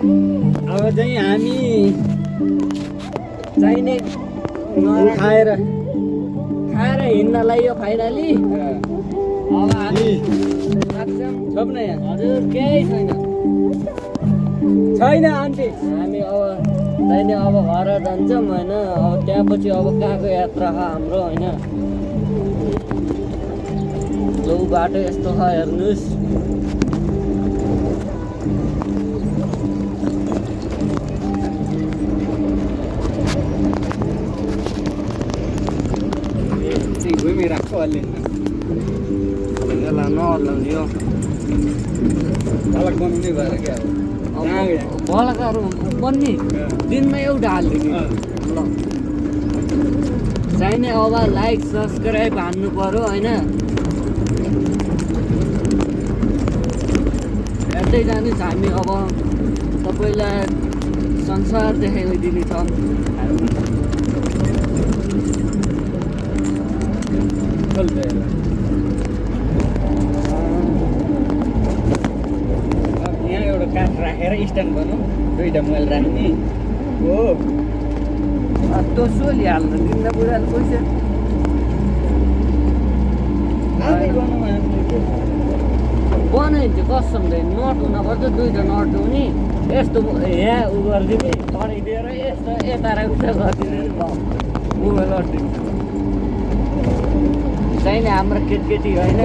अब चाहिँ हामी चाहिने खाएर हिँड्नलाई यो फाइनली अब हामी छोप्न यहाँ हजुर केही छैन आन्टी हामी अब चाहिने अब घर जान्छौँ होइन अब त्यहाँपछि अब कहाँको यात्रा छ हाम्रो होइन जो बाटो यस्तो छ हेर्नुहोस् राख्छु अलि नलाउनु अलग बनाउने भएर क्या अब बलकाहरू बन्ने दिनमा एउटा हालिदिने ल चाहिने अब लाइक सब्सक्राइब हान्नु पर्यो होइन हेर्दै जानुहोस् हामी अब तपाईँलाई संसार देखाइदिनेछौँ यहाँ एउटा काठ राखेर स्ट्यान्ड बनाऊ दुईवटा मोबाइल राख्ने हो त्यो सोलिहाल्नु दिँदा बुढाले पैसा बनाइन्छ कसम नट हुनुपर्छ दुईवटा नट हुने यस्तो यहाँ उ गरिदिने बनाइदिएर यस्तो यता र उता गरिदिने मोबाइल अटिन्छ चाहिने हाम्रो केटी होइन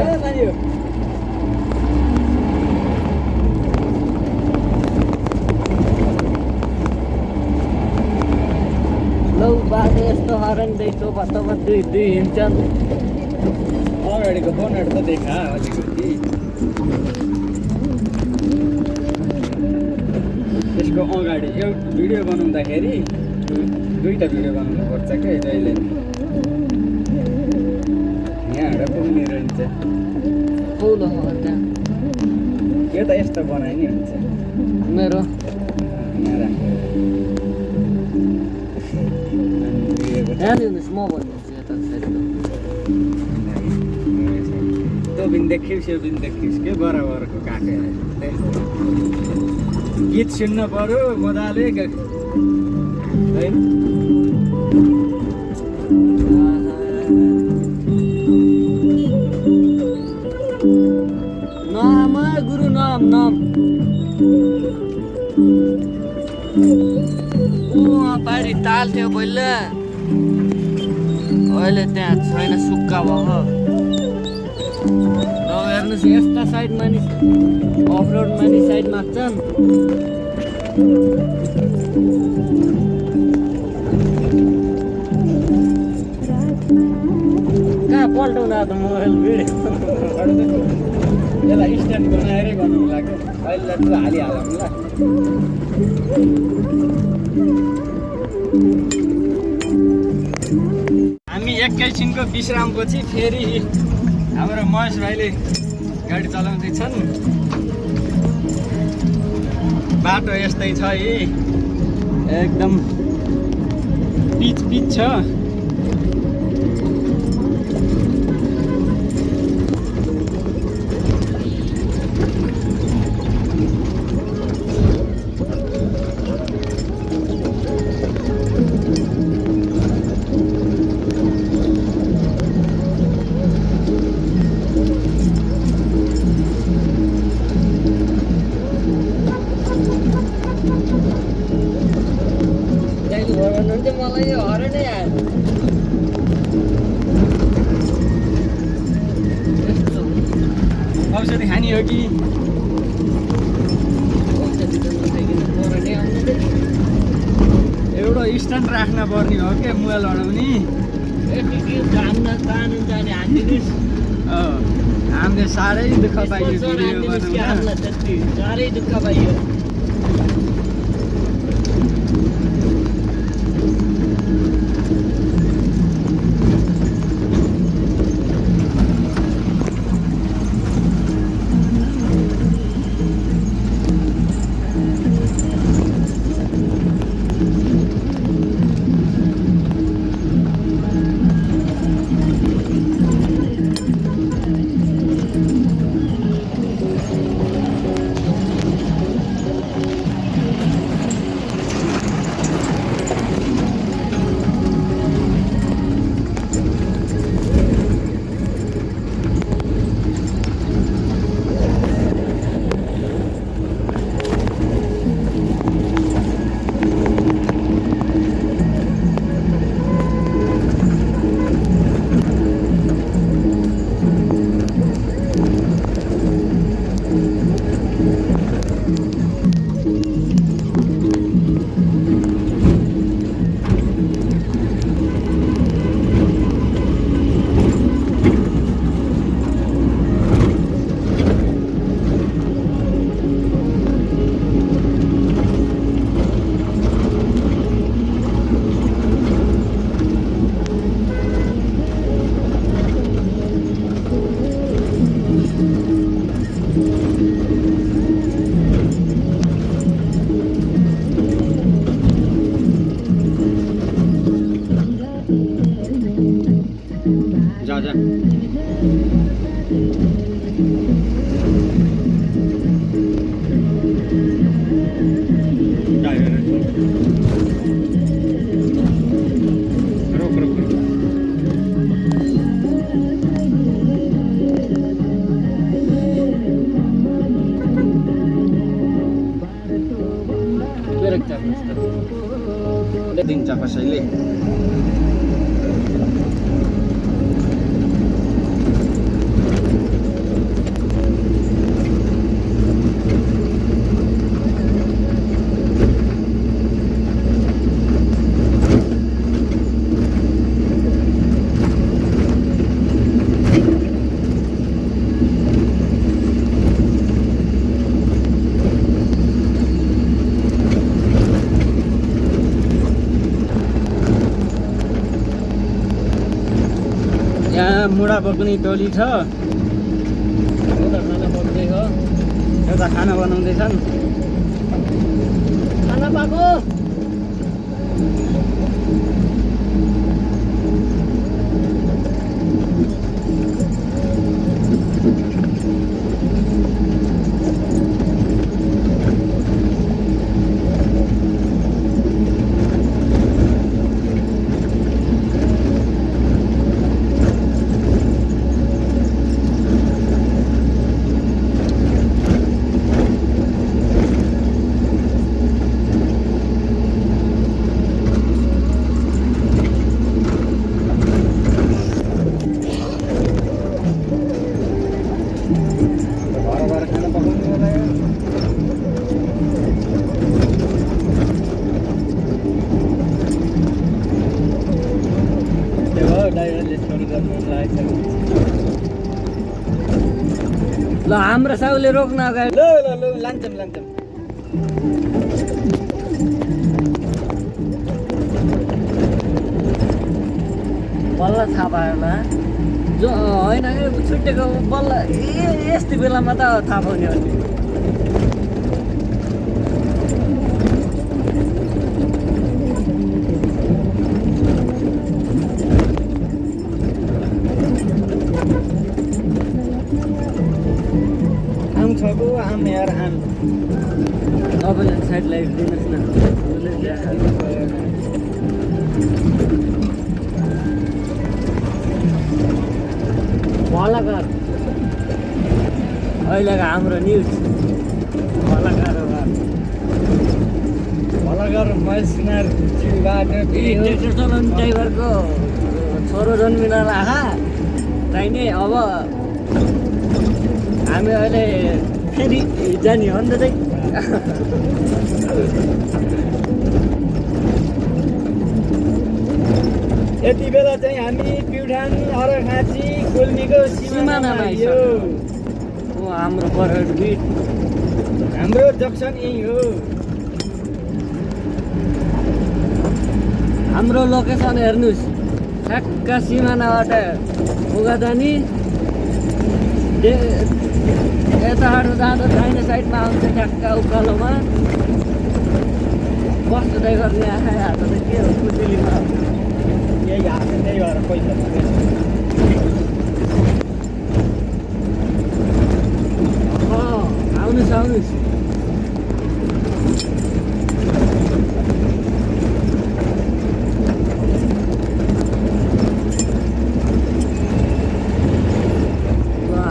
लौ बाटो यस्तो हराउँदै तोपा दुई हिँड्छन् अगाडिको बोनट त देखा अलिकति त्यसको अगाडि एउटा भिडियो बनाउँदाखेरि दुईवटा भिडियो बनाउनु पर्छ क्या जहिले यहाँबाट पुग्ने रहन्छ ठुलो हो त्यहाँ यो त यस्तो बनाइ नि हुन्छ मेरो यहाँ राख यहाँ दिनुहोस् म भन्नुहोस् यता त्यो बिन देखियोस् यो बिन देखियोस् के बराबरको काटे गीत सुन्न पर्यो मजाले होइन नाम गुरु नाम पारी ताल थियो पहिला अहिले त्यहाँ छैन सुक्खा भयो हेर्नुहोस् यस्ता साइड मानिस अफरोड मानिस साइड माग्छन् कहाँ पल्टाउनु त मोबाइल भिडियो यसलाई स्ट्यान्ड बनाएरै बनाउनु लाग्यो अहिले टु हालिहालौँ ल हामी एकैछिनको विश्रामपछि फेरि हाम्रो महेश भाइले गाडी चलाउँदैछन् बाटो यस्तै छ है एकदम पिच छ मलाई यो हर नै आयो औषधी खाने हो कि एउटा स्ट्यान्ड राख्न पर्ने हो क्या मोबाइल अडाउने हामीले साह्रै दुःख पाइयो भिडियो बनाउँदा साह्रै दुःख पाइयो रोक रोक रोक ब्रेक चाल्नुहोस् त दिन्छ कसैले यहाँ मुढा बोक्ने टोली छ एउटा खाना पक्दै हो एउटा खाना बनाउँदैछन् खाना पाको घर खाना पकाउनु होला त्यो हो ड्राइभरले छोडी गर्नु लागेको ल हाम्रो साउले रोक्न अगाडि ल ल ल लान्छौँ लान्छौँ बल्ल थाहा पायो होला जो होइन कि छुट्टेको बल्ल यस्तो बेलामा त थाहा पाउने हो नि आम छ गो आम यार आम तपाईँले साइड लाइट दिनुहोस् न उसले ल्याएर। कलाकार अहिलेको हाम्रो न्युज कलाकार महेश कुमारजीबाट ट्र्याक्टर चलाउने ड्राइभरको छोरो जन्मिन आँखा चाहिने अब हामी अहिले फेरि जाने हो नि त चाहिँ यति बेला चाहिँ हामी प्युठान अर्घाखाँची गुल्मीको सिमानामा आइयो हाम्रो बरहट बिट हाम्रो जक्सन यही हो हाम्रो लोकेसन हेर्नुहोस् ठ्याक्क सिमानाबाट उगादा नि यताबाट जाँदा दाहिने साइडमा आउँछ ठ्याक्क उकालोमा बस्दै गर्ने आँखा हात त के हो कुचुलीमा यही हात त्यही भएर पैसा आउनुहोस् आउनुहोस्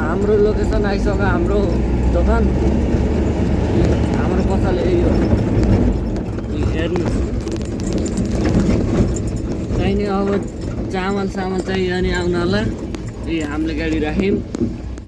हाम्रो लोकेसन आइसक्यो हाम्रो दोकान हाम्रो पसल यही हो हेर्नुहोस् चाहिने अब चामल सामल चाहियो भने आउनु होला ए हामीले गाडी राख्यौँ